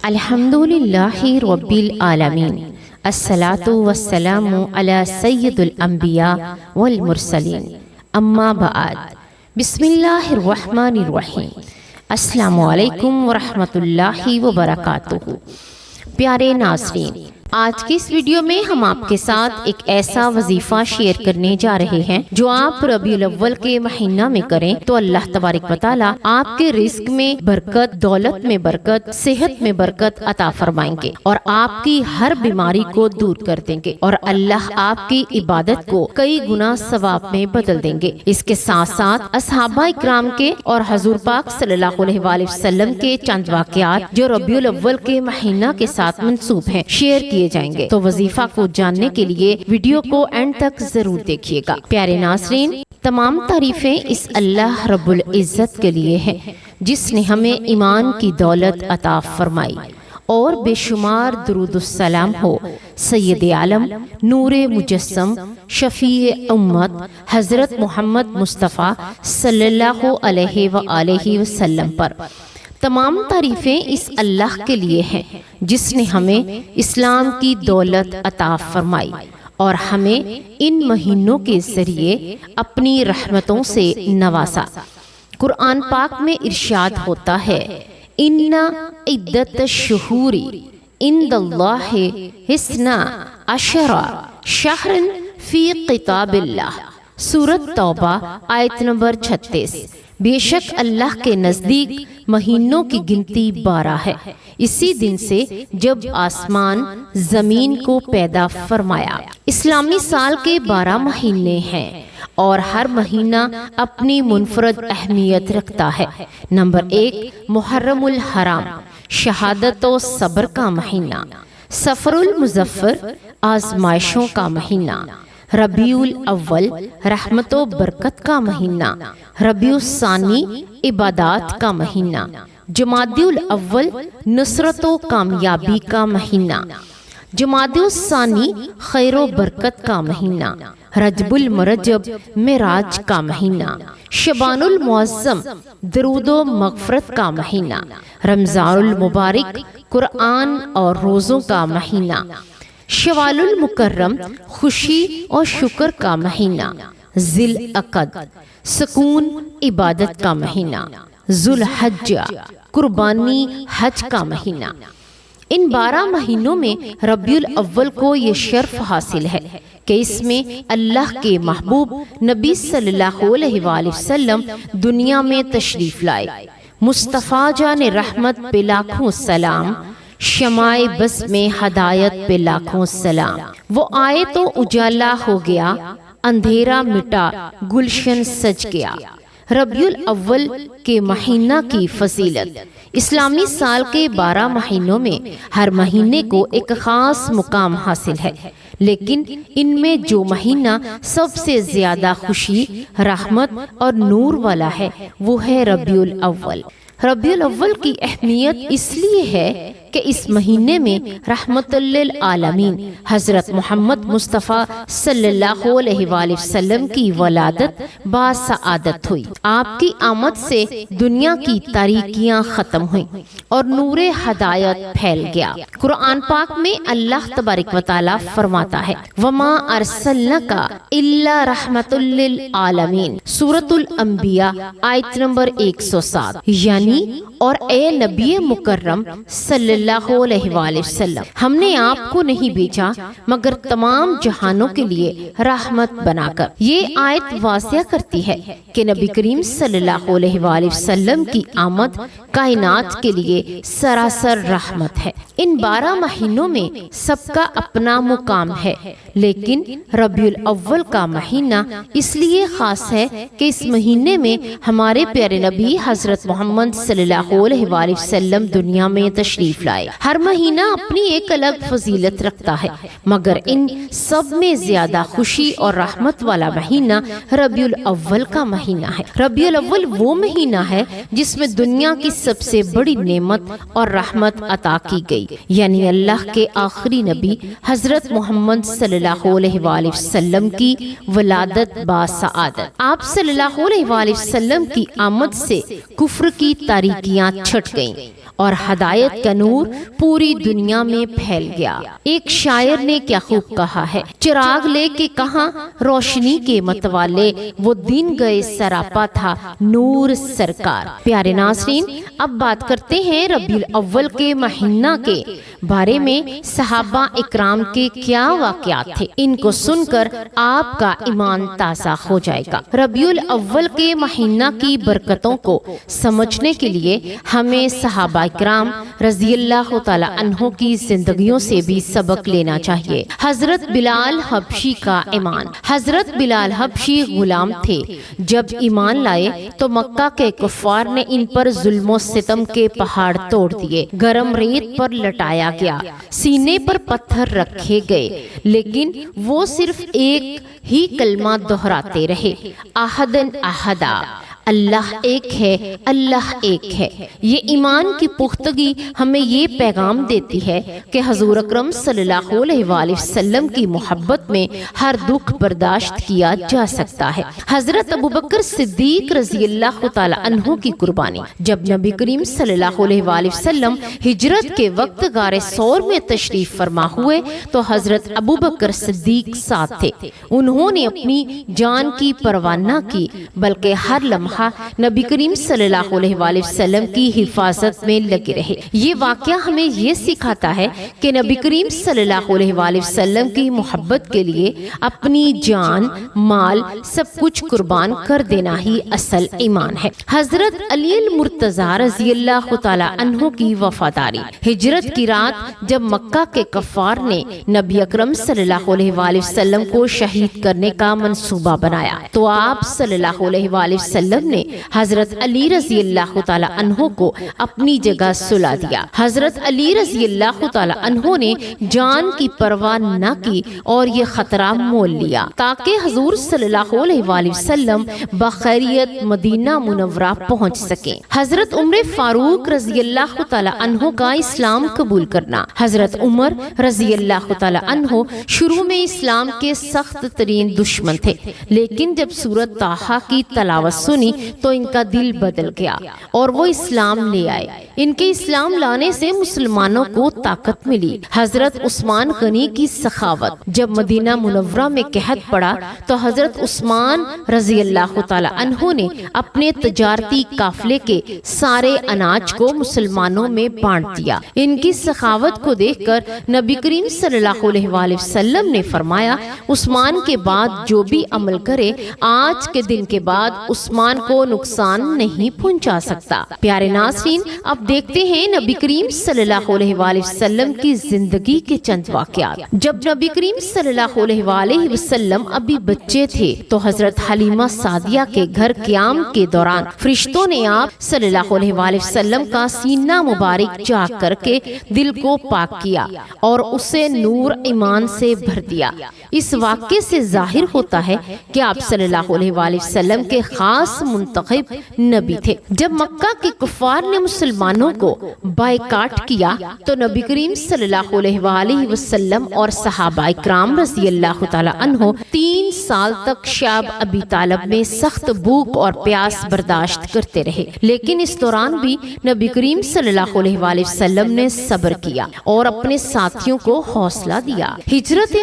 الحمدللہ رب العالمین، الصلاۃ والسلام علی سید الانبیاء والمرسلین، اما بعد، بسم اللہ الرحمن الرحیم۔ السلام علیکم ورحمۃ اللہ وبرکاتہ۔ پیارے ناظرین، آج کی اس ویڈیو میں ہم آپ کے ساتھ ایک ایسا وظیفہ شیئر کرنے جا رہے ہیں جو آپ ربیع الاول کے مہینہ میں کریں تو اللہ تبارک و تعالیٰ آپ کے رزق میں برکت، دولت میں برکت، صحت میں برکت عطا فرمائیں گے اور آپ کی ہر بیماری کو دور کر دیں گے اور اللہ آپ کی عبادت کو کئی گنا ثواب میں بدل دیں گے۔ اس کے ساتھ ساتھ اصحابہ اکرام کے اور حضور پاک صلی اللہ علیہ وآلہ وسلم کے چند واقعات جو ربیع الاول کے مہینہ کے ساتھ منسوب ہیں شیئر کیے جائیں گے، تو وظیفہ کو جاننے کے لیے ویڈیو کو اینڈ تک ضرور دیکھیے گا۔ پیارے ناظرین، تمام تعریفیں اس اللہ رب العزت کے لیے ہیں جس نے ہمیں ایمان کی دولت عطا فرمائی، اور بے شمار درود السلام ہو سید عالم، نور مجسم، شفیع امت حضرت محمد مصطفیٰ صلی اللہ علیہ وآلہ وسلم پر۔ تمام تعریفیں اس اللہ کے لیے ہیں جس نے ہمیں اسلام کی دولت عطا فرمائی اور ہمیں ان مہینوں کے ذریعے اپنی رحمتوں سے نوازا۔ قرآن پاک میں ارشاد ہوتا ہے، ان عدت الشہور عند اللہ اثنا عشر شہرا فی کتاب اللہ، سورۃ توبہ آیت نمبر 36۔ بے شک اللہ کے نزدیک مہینوں کی گنتی 12 ہے، اسی دن سے جب آسمان زمین کو پیدا فرمایا۔ اسلامی سال کے 12 مہینے ہیں اور ہر مہینہ اپنی منفرد اہمیت رکھتا ہے۔ نمبر 1، محرم الحرام، شہادت و صبر کا مہینہ۔ صفر المظفر، آزمائشوں کا مہینہ۔ ربیع الاول، رحمت و برکت کا مہینہ۔ ربیع الثانی، عبادات کا مہینہ۔ جمادی الاول، نصرت و کامیابی کا مہینہ۔ جمادی الثانی، خیر و برکت کا مہینہ۔ رجب المرجب، معراج کا مہینہ۔ شعبان المعظم، درود و مغفرت کا مہینہ۔ رمضان المبارک، قرآن اور روزوں کا مہینہ۔ شوال المکرم، خوشی اور شکر کا مہینہ۔ ذی العقد، سکون عبادت کا مہینہ۔ ذو الحجہ، قربانی حج کا مہینہ۔ ان 12 مہینوں میں ربیع الاول کو یہ شرف حاصل ہے کہ اس میں اللہ کے محبوب نبی صلی اللہ علیہ وآلہ وسلم دنیا میں تشریف لائے۔ مصطفیٰ جان رحمت پہ لاکھوں سلام، شمع بس میں ہدایت پہ لاکھوں سلام۔ وہ آئے تو اجالا ہو گیا، اندھیرا مٹا گلشن سج گیا۔ ربیع الاول کے مہینہ کی فضیلت۔ اسلامی سال کے 12 مہینوں میں ہر مہینے کو ایک خاص مقام حاصل ہے، لیکن ان میں جو مہینہ سب سے زیادہ خوشی، رحمت اور نور والا ہے وہ ہے ربیع الاول۔ ربیع الاول کی اہمیت اس لیے ہے کہ اس مہینے میں رحمت للعالمین حضرت محمد مصطفیٰ صلی اللہ علیہ وآلہ وسلم کی ولادت باسعادت ہوئی۔ آپ کی آمد سے دنیا کی تاریکیاں ختم ہوئیں اور نور ہدایت پھیل گیا۔ قرآن پاک میں اللہ تبارک و تعالیٰ فرماتا ہے، وما ارسلناک الا رحمت للعالمین، سورۃ الانبیاء آیت نمبر 107۔ یعنی اور اے نبی مکرم صلی اللہ علیہ وآلہ وسلم، ہم نے آپ کو نہیں بھیجا مگر تمام جہانوں کے لیے رحمت بنا کر۔ یہ آیت واضح کرتی ہے کہ نبی کریم صلی اللہ علیہ وآلہ وسلم کی آمد کائنات کے لیے سراسر رحمت ہے۔ ان 12 مہینوں میں سب کا اپنا مقام ہے، لیکن ربیع الاول کا مہینہ اس لیے خاص ہے کہ اس مہینے میں ہمارے پیارے نبی حضرت محمد صلی اللہ علیہ وآلہ وسلم دنیا میں تشریف لائے۔ ہر مہینہ اپنی ایک الگ فضیلت رکھتا ہے، مگر ان سب میں زیادہ خوشی اور رحمت والا مہینہ ربیع الاول کا مہینہ ہے۔ ربیع الاول وہ مہینہ ہے جس میں دنیا کی سب سے بڑی نعمت اور رحمت عطا کی گئی۔ یعنی اللہ کے آخری نبی حضرت محمد صلی اللہ علیہ وآلہ وسلم کی ولادت باسعادت۔ آپ صلی اللہ علیہ وآلہ وسلم کی آمد سے کفر کی تاریکیاں چھٹ گئیں اور ہدایت کا نور پوری دنیا میں پھیل گیا۔ ایک شاعر نے کیا خوب کہا ہے، چراغ لے کے کہاں روشنی کے متوالے، وہ دن گئے سراپا تھا نور سرکار۔ پیارے ناظرین، اب بات کرتے ہیں ربیع الاول کے مہینہ کے بارے میں۔ صحابہ اکرام کے کیا واقعات تھے، ان کو سن کر آپ کا ایمان تازہ ہو جائے گا۔ ربیع الاول کے مہینہ کی برکتوں کو سمجھنے کے لیے ہمیں صحابہ اکرام رضی اللہ تعالی عنہ کی زندگیوں سے بھی سبق لینا چاہیے۔ حضرت بلال حبشی کا ایمان۔ حضرت بلال حبشی غلام تھے۔ جب ایمان لائے تو مکہ کے کفار نے ان پر ظلم و ستم کے پہاڑ توڑ دیے، گرم ریت پر لٹایا گیا، سینے پر پتھر رکھے گئے، لیکن وہ صرف ایک ہی کلمہ دہراتے رہے، احدن احدا، اللہ ایک ہے، اللہ ایک ہے۔ یہ ایمان کی پختگی ہمیں یہ پیغام دیتی ہے کہ حضور اکرم صلی اللہ علیہ وآلہ وسلم کی محبت میں ہر دکھ برداشت کیا جا سکتا ہے۔ حضرت ابوبکر صدیق رضی اللہ تعالی عنہ کی قربانی۔ جب نبی کریم صلی اللہ علیہ وآلہ وسلم ہجرت کے وقت غار ثور میں تشریف فرما ہوئے تو حضرت ابوبکر صدیق ساتھ تھے۔ انہوں نے اپنی جان کی پرواہ نہ کی، بلکہ ہر لمحہ نبی کریم صلی اللہ علیہ وآلہ وسلم کی حفاظت میں لگے رہے۔ یہ واقعہ ہمیں یہ سکھاتا ہے کہ نبی کریم صلی اللہ علیہ وآلہ وسلم کی محبت کے لیے اپنی جان، مال، سب کچھ قربان کر دینا ہی اصل ایمان ہے۔ حضرت علی المرتضیٰ رضی اللہ تعالی عنہ کی وفاداری۔ ہجرت کی رات جب مکہ کے کفار نے نبی اکرم صلی اللہ علیہ وآلہ وسلم کو شہید کرنے کا منصوبہ بنایا تو آپ صلی اللہ علیہ وآلہ وسلم نے حضرت علی رضی اللہ تعالی عنہ کو اپنی جگہ سلا دیا۔ حضرت علی رضی اللہ تعالی عنہ نے جان کی پرواہ نہ کی اور یہ خطرہ مول لیا تاکہ حضور صلی اللہ علیہ وآلہ وسلم بخیریت مدینہ منورہ پہنچ سکیں۔ حضرت عمر فاروق رضی اللہ تعالی عنہ کا اسلام قبول کرنا۔ حضرت عمر رضی اللہ تعالی عنہ شروع میں اسلام کے سخت ترین دشمن تھے، لیکن جب سورۃ طٰہٰ کی تلاوت سنی تو ان کا دل بدل گیا اور وہ اسلام لے آئے۔ ان کے اسلام لانے سے مسلمانوں کو طاقت ملی۔ حضرت عثمان غنی کی سخاوت۔ جب مدینہ منورہ میں قحط پڑا تو حضرت عثمان رضی اللہ تعالی عنہ نے اپنے تجارتی قافلے کے سارے اناج کو مسلمانوں میں بانٹ دیا۔ ان کی سخاوت کو دیکھ کر نبی کریم صلی اللہ علیہ وآلہ وسلم نے فرمایا، عثمان کے بعد جو بھی عمل کرے آج کے دن کے بعد عثمان کو نقصان نہیں پہنچا سکتا۔ پیارے ناظرین، اب دیکھتے ہیں نبی کریم صلی اللہ علیہ وآلہ وسلم کی زندگی کے چند واقعات۔ جب نبی کریم صلی اللہ علیہ وآلہ وسلم ابھی بچے تھے تو حضرت حلیمہ سعدیہ کے گھر قیام کے دوران فرشتوں نے آپ صلی اللہ علیہ وآلہ وسلم کا سینہ مبارک چاک کر کے دل کو پاک کیا اور اسے نور ایمان سے بھر دیا۔ اس واقعے سے ظاہر ہوتا ہے کہ آپ صلی اللہ علیہ وآلہ وسلم کے خاص منتخب نبی تھے۔ جب مکہ کے کفار نے مسلمانوں کو بائیکاٹ کیا تو نبی کریم صلی اللہ علیہ وآلہ وسلم اور صحابہ اکرام رضی اللہ تعالی عنہ 3 سال تک شعب ابی طالب میں سخت بھوک اور پیاس برداشت کرتے رہے، لیکن اس دوران بھی نبی کریم صلی اللہ علیہ وآلہ وسلم نے صبر کیا اور اپنے ساتھیوں کو حوصلہ دیا۔ ہجرت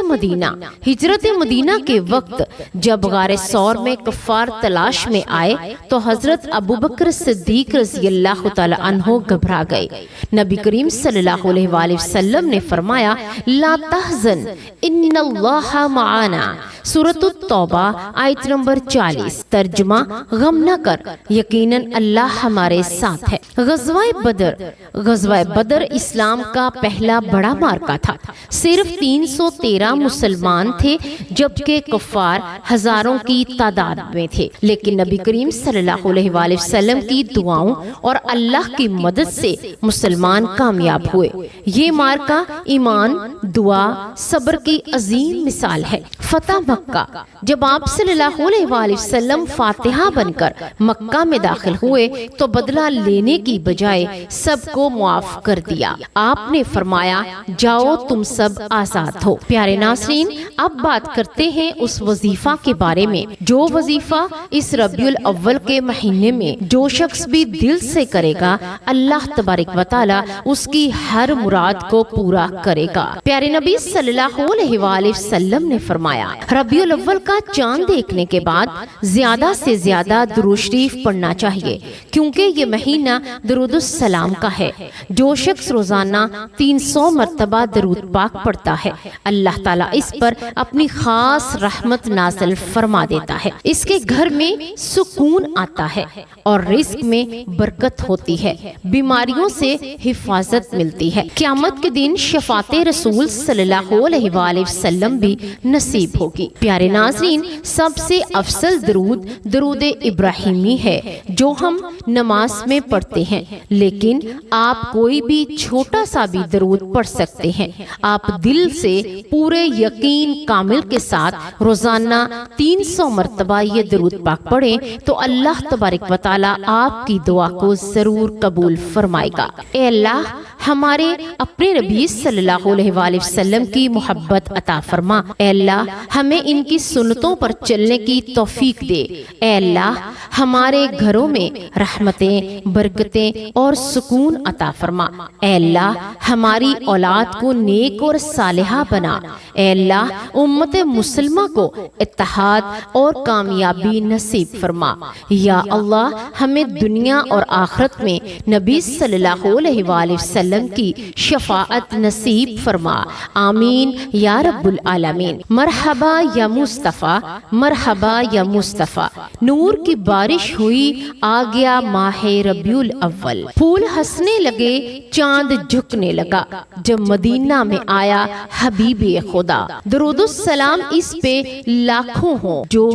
مدینہ کے وقت جب غار ثور میں کفار تلاش میں آئے تو حضرت ابوبکر صدیق رضی اللہ تعالی عنہ گھبرا گئے۔ نبی کریم صلی اللہ علیہ وآلہ وسلم نے فرمایا، لا تحزن ان اللہ معنا، سورۃ التوبہ آیت نمبر 40۔ ترجمہ، غم نہ کر، یقیناً اللہ ہمارے ساتھ ہے۔ غزوہ بدر اسلام کا پہلا بڑا معرکہ تھا۔ صرف 313 مسلمان تھے جبکہ کفار ہزاروں کی تعداد میں تھے، لیکن نبی کریم کریم صلی اللہ علیہ وآلہ وسلم کی دعاؤں اور اللہ کی مدد سے مسلمان کامیاب ہوئے۔ یہ معرکہ ایمان، دعا، صبر کی عظیم مثال ہے۔ فتح مکہ، جب آپ صلی اللہ علیہ وآلہ وسلم فاتحہ بن کر مکہ میں داخل ہوئے تو بدلہ لینے کی بجائے سب کو معاف کر دیا۔ آپ نے فرمایا جاؤ تم سب آزاد ہو۔ پیارے ناظرین، اب بات کرتے ہیں اس وظیفہ کے بارے میں جو وظیفہ اس ربیع الاول کے مہینے میں جو شخص بھی دل سے کرے گا اللہ تبارک و تعالی اس کی ہر مراد کو پورا کرے گا۔ پیارے نبی صلی اللہ علیہ وآلہ وسلم نے فرمایا ربیع الاول کا چاند دیکھنے کے بعد زیادہ سے زیادہ درود شریف پڑھنا چاہیے، کیونکہ یہ مہینہ درود السلام کا ہے۔ جو شخص روزانہ 300 مرتبہ درود پاک پڑھتا ہے اللہ تعالیٰ اس پر اپنی خاص رحمت نازل فرما دیتا ہے۔ اس کے گھر میں سکون آتا ہے اور رزق میں برکت ہوتی ہے، بیماریوں سے حفاظت ملتی ہے۔ قیامت کے دن شفاعت رسول صلی اللہ علیہ وآلہ وسلم بھی نصیب ہوگی۔ پیارے ناظرین، سب سے افضل درود درود ابراہیمی ہے جو ہم نماز میں پڑھتے ہیں، لیکن آپ کوئی بھی چھوٹا سا بھی درود پڑھ سکتے ہیں۔ آپ دل سے پورے یقین کامل کے ساتھ روزانہ 300 مرتبہ یہ درود پاک پڑھیں تو اللہ تبارک و تعالی آپ کی دعا کو ضرور قبول فرمائے گا۔ اے اللہ، ہمارے اپنے نبی صلی اللہ علیہ وآلہ وسلم کی محبت عطا فرما۔ اے اللہ، ہمیں ان کی سنتوں پر چلنے کی توفیق دے۔ اے اللہ، ہمارے گھروں میں رحمتیں، برکتیں اور سکون عطا فرما۔ اے اللہ، ہماری اولاد کو نیک اور صالحہ بنا۔ اے اللہ، امت مسلمہ کو اتحاد اور کامیابی نصیب فرما۔ یا اللہ، ہمیں دنیا اور آخرت میں نبی صلی اللہ علیہ وآلہ وسلم کی شفاعت نصیب فرما۔ آمین یا رب العالمین۔ مرحبا یا مصطفیٰ، مرحبا یا مصطفیٰ، نور کی بارش ہوئی، آ گیا ماہ ربیع الاول۔ پھول ہنسنے لگے، چاند جھکنے لگا، جب مدینہ میں آیا حبیب خدا۔ درود السلام اس پہ لاکھوں ہوں جو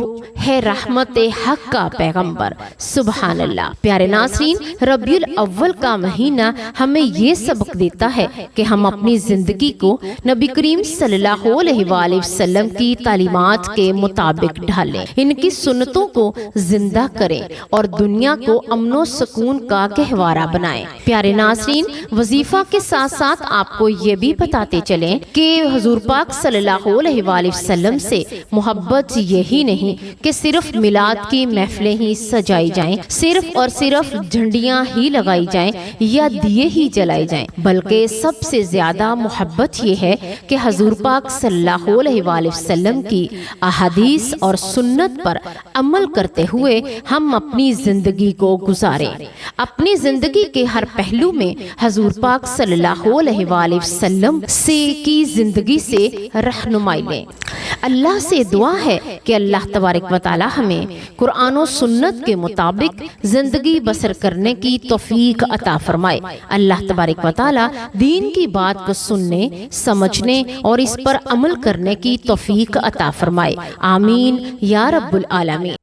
ہے رحمت حق کا پیغمبر۔ سبحان اللہ۔ پیارے ناظرین، ربیع الاول کا مہینہ ہمیں یہ سبق دیتا ہے کہ ہم اپنی زندگی کو نبی کریم صلی اللہ علیہ وآلہ وسلم کی تعلیمات کے مطابق ڈھالیں، ان کی سنتوں کو زندہ کریں اور دنیا کو امن و سکون کا گہوارہ بنائیں۔ پیارے ناظرین، وظیفہ کے ساتھ ساتھ آپ کو یہ بھی بتاتے چلیں کہ حضور پاک صلی اللہ علیہ وآلہ وسلم سے محبت یہی نہیں کہ صرف میلاد کی محفلیں ہی سجائی جائیں، صرف اور صرف جھنڈیاں ہی لگائی جائیں یا دیے ہی جلائے جائیں، بلکہ سب سے زیادہ محبت یہ ہے کہ حضور پاک صلی اللہ علیہ وآلہ وسلم کی احادیث اور سنت پر عمل کرتے ہوئے ہم اپنی زندگی کو گزاریں۔ اپنی زندگی کے ہر پہلو میں حضور پاک صلی اللہ علیہ وآلہ وسلم کی زندگی سے رہنمائی لیں۔ اللہ سے دعا ہے کہ اللہ تبارک و تعالی ہمیں قرآن و سنت کے مطابق زندگی بسر کرنے کی توفیق عطا فرمائے۔ اللہ تبارک و تعالی دین کی بات کو سننے، سمجھنے اور اس پر عمل کرنے کی توفیق عطا فرمائے۔ آمین یا رب العالمین۔